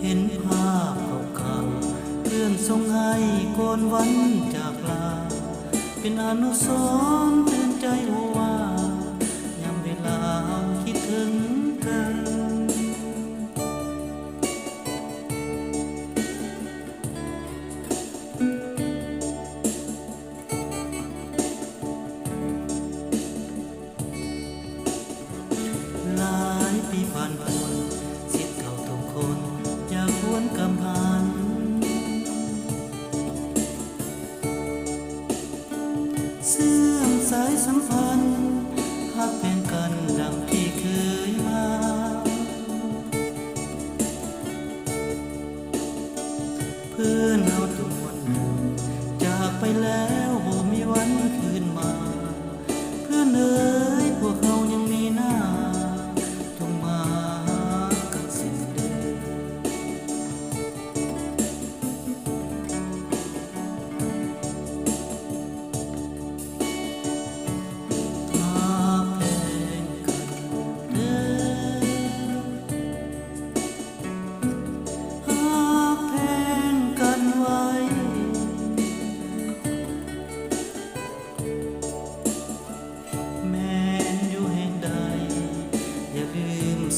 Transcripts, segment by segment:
เห็นภาพเก่าๆเพื่อนส่งให้ก่อนวันจากลาเป็นอนุสรณ์เตือนใจว่ายามเวลาคิดถึงกันหลายปีผ่านพ้นสิทธิ์เก่าทุกคนอย่าควรกำพันเสื่อมสายสัมพันธ์หักแพงกันดังที่เคยมาเพื่อนเอาทุกวันหนึ่งจากไปแล้วบ่มีวันคืนมาเพื่อนเอ๋ยพวกเขายังมีหน้าต้องมากันสิ้นเดือน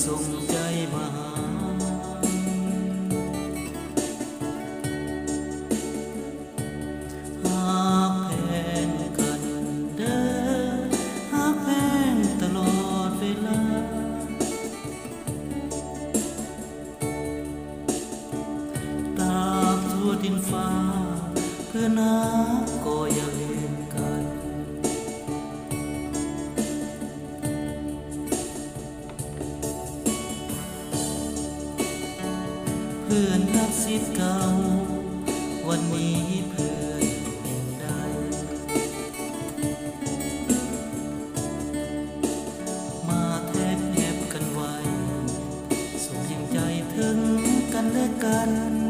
ส่งใจมาหาหากแพงกันเด้อหากแพงตลอดเวลาตราบทั่วดินฟ้าเพื่อนหาก็อย่าลืมกันเพื่อนรักสิทธิ์เก่าวันนี้เพื่อนเป็นใดมาแทบแนบกันไว้ส่งยิ้มใจถึงกันและกัน